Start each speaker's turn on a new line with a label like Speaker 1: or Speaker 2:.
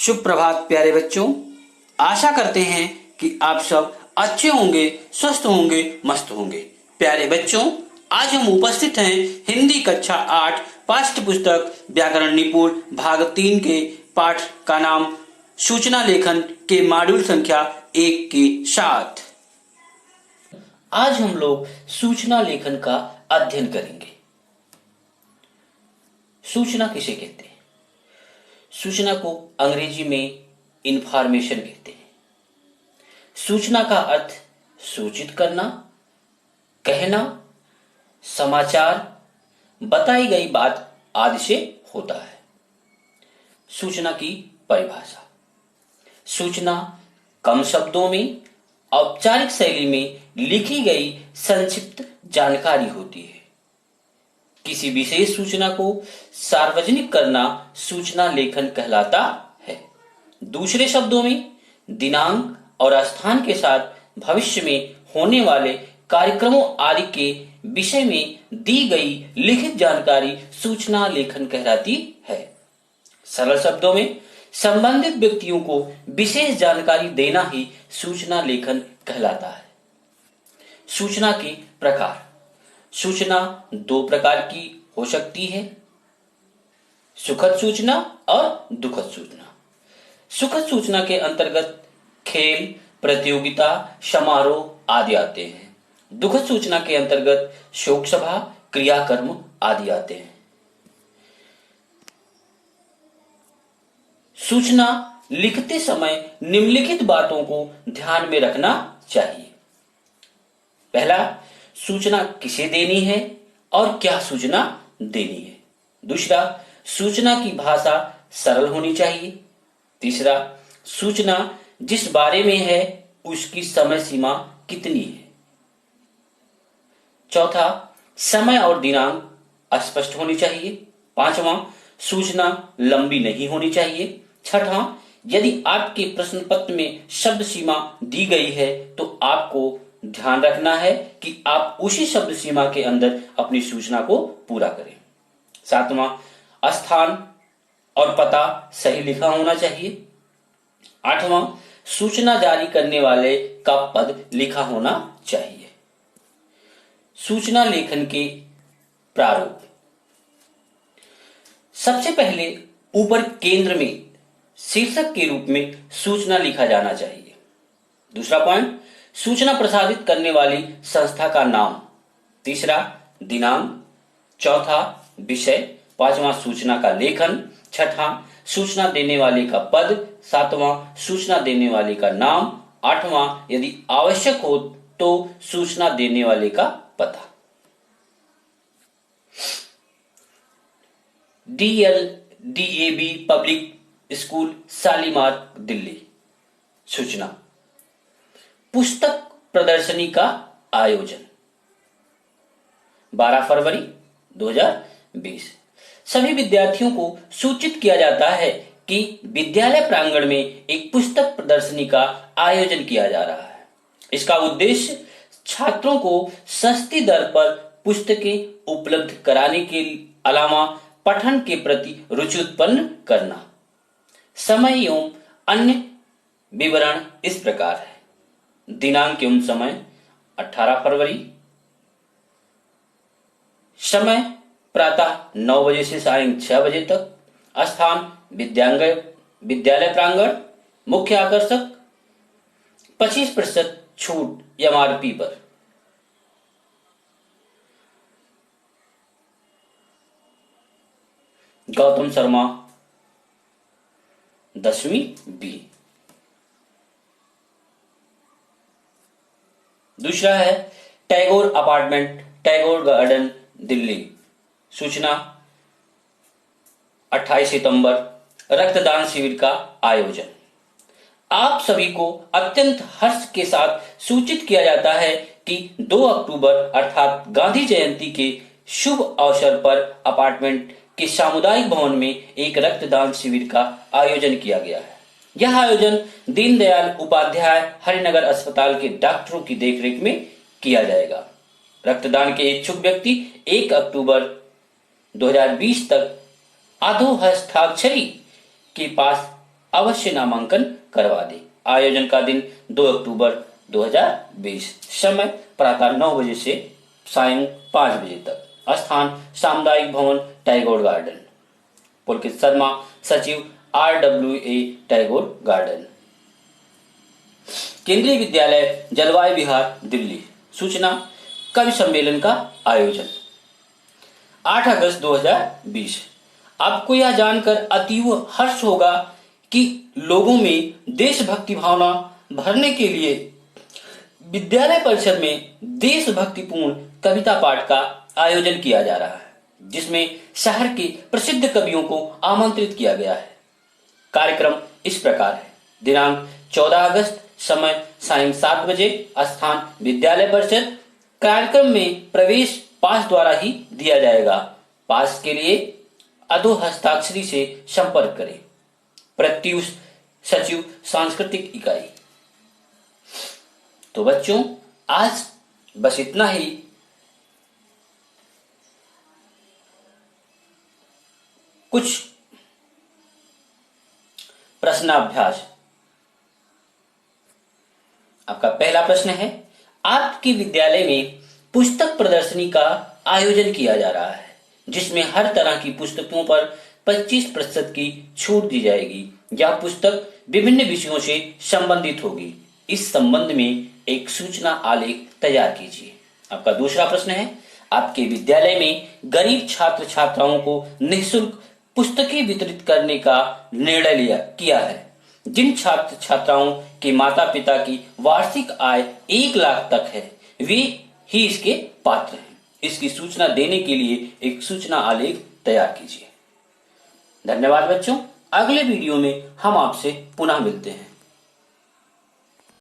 Speaker 1: शुभ प्रभात प्यारे बच्चों। आशा करते हैं कि आप सब अच्छे होंगे, स्वस्थ होंगे, मस्त होंगे। प्यारे बच्चों, आज हम उपस्थित हैं हिंदी कक्षा 8 पाठ्य पुस्तक व्याकरण निपुण भाग 3 के पाठ का नाम सूचना लेखन के मॉड्यूल संख्या 1 के साथ। आज हम लोग सूचना लेखन का अध्ययन करेंगे। सूचना किसे कहते हैं? सूचना को अंग्रेजी में इंफॉर्मेशन कहते हैं। सूचना का अर्थ सूचित करना, कहना, समाचार, बताई गई बात आदि से होता है। सूचना की परिभाषा। सूचना कम शब्दों में औपचारिक शैली में लिखी गई संक्षिप्त जानकारी होती है। किसी विशेष सूचना को सार्वजनिक करना सूचना लेखन कहलाता है। दूसरे शब्दों में दिनांक और स्थान के साथ भविष्य में होने वाले कार्यक्रमों आदि के विषय में दी गई लिखित जानकारी सूचना लेखन कहलाती है। सरल शब्दों में संबंधित व्यक्तियों को विशेष जानकारी देना ही सूचना लेखन कहलाता है। सूचना के प्रकार। सूचना दो प्रकार की हो सकती है, सुखद सूचना और दुखद सूचना। सुखद सूचना के अंतर्गत खेल, प्रतियोगिता, समारोह आदि आते हैं। दुखद सूचना के अंतर्गत शोक सभा, क्रियाकर्म आदि आते हैं। सूचना लिखते समय निम्नलिखित बातों को ध्यान में रखना चाहिए। पहला, सूचना किसे देनी है और क्या सूचना देनी है। दूसरा, सूचना की भाषा सरल होनी चाहिए। तीसरा, सूचना जिस बारे में है उसकी समय सीमा कितनी है। चौथा, समय और दिनांक स्पष्ट होनी चाहिए। पांचवा, सूचना लंबी नहीं होनी चाहिए। छठा, यदि आपके प्रश्न पत्र में शब्द सीमा दी गई है तो आपको ध्यान रखना है कि आप उसी शब्द सीमा के अंदर अपनी सूचना को पूरा करें। सातवां, स्थान और पता सही लिखा होना चाहिए। आठवां, सूचना जारी करने वाले का पद लिखा होना चाहिए। सूचना लेखन के प्रारूप। सबसे पहले ऊपर केंद्र में शीर्षक के रूप में सूचना लिखा जाना चाहिए। दूसरा पॉइंट, सूचना प्रसारित करने वाली संस्था का नाम। तीसरा, दिनांक। चौथा, विषय। पांचवा, सूचना का लेखन। छठा, सूचना देने वाले का पद। सातवां, सूचना देने वाले का नाम। आठवां, यदि आवश्यक हो तो सूचना देने वाले का पता। DLDAB public school, Shalimar, Delhi. सूचना। पुस्तक प्रदर्शनी का आयोजन 12 फरवरी 2020। सभी विद्यार्थियों को सूचित किया जाता है कि विद्यालय प्रांगण में एक पुस्तक प्रदर्शनी का आयोजन किया जा रहा है। इसका उद्देश्य छात्रों को सस्ती दर पर पुस्तकें उपलब्ध कराने के अलावा पठन के प्रति रुचि उत्पन्न करना। समय एवं अन्य विवरण इस प्रकार है। दिनांक एवं समय 18 फरवरी। समय प्रातः 9 बजे से सायं 6 बजे तक। स्थान विद्यालय प्रांगण। मुख्य आकर्षक 25% छूट MRP पर। गौतम शर्मा, 10वीं B। दूसरा है टैगोर अपार्टमेंट, टैगोर गार्डन, दिल्ली। सूचना 28 सितंबर, रक्तदान शिविर का आयोजन। आप सभी को अत्यंत हर्ष के साथ सूचित किया जाता है कि 2 अक्टूबर अर्थात गांधी जयंती के शुभ अवसर पर अपार्टमेंट के सामुदायिक भवन में एक रक्तदान शिविर का आयोजन किया गया है। यह आयोजन दीनदयाल उपाध्याय हरिनगर अस्पताल के डॉक्टरों की देखरेख में किया जाएगा। रक्तदान के इच्छुक व्यक्ति 1 अक्टूबर 2020 तक अधो हस्ताक्षरी के पास अवश्य नामांकन करवा दें। आयोजन का दिन 2 अक्टूबर 2020। समय प्रातः 9 बजे से सायं 5 बजे तक। स्थान सामुदायिक भवन टैगोर गार्डन। पुलकित शर्मा, सचिव RWA टैगोर गार्डन। केंद्रीय विद्यालय जलवायु विहार दिल्ली। सूचना कवि सम्मेलन का आयोजन 8 अगस्त 2020। आपको यह जानकर अतीव हर्ष होगा कि लोगों में देशभक्ति भावना भरने के लिए विद्यालय परिसर में देशभक्तिपूर्ण कविता पाठ का आयोजन किया जा रहा है, जिसमें शहर के प्रसिद्ध कवियों को आमंत्रित किया गया है। कार्यक्रम इस प्रकार है। दिनांक 14 अगस्त, समय सायं 7 बजे, स्थान विद्यालय परिसर। कार्यक्रम में प्रवेश पास द्वारा ही दिया जाएगा। पास के लिए अधो हस्ताक्षरी से संपर्क करें। प्रत्युष सचिव सांस्कृतिक इकाई। तो बच्चों, आज बस इतना ही। कुछ प्रश्नाभ्यास। आपका पहला प्रश्न है, आपके विद्यालय में पुस्तक प्रदर्शनी का आयोजन किया जा रहा है, जिसमें हर तरह की पुस्तकों पर 25% की छूट दी जाएगी। यह पुस्तक विभिन्न विषयों से संबंधित होगी। इस संबंध में एक सूचना आलेख तैयार कीजिए। आपका दूसरा प्रश्न है, आपके विद्यालय में गरीब छात्र छात्राओं को निःशुल्क पुस्तकें वितरित करने का निर्णय किया है। जिन छात्र छात्राओं के माता पिता की वार्षिक आय 1 लाख तक है, वे ही इसके पात्र हैं। इसकी सूचना देने के लिए एक सूचना आलेख तैयार कीजिए। धन्यवाद बच्चों। अगले वीडियो में हम आपसे पुनः मिलते हैं।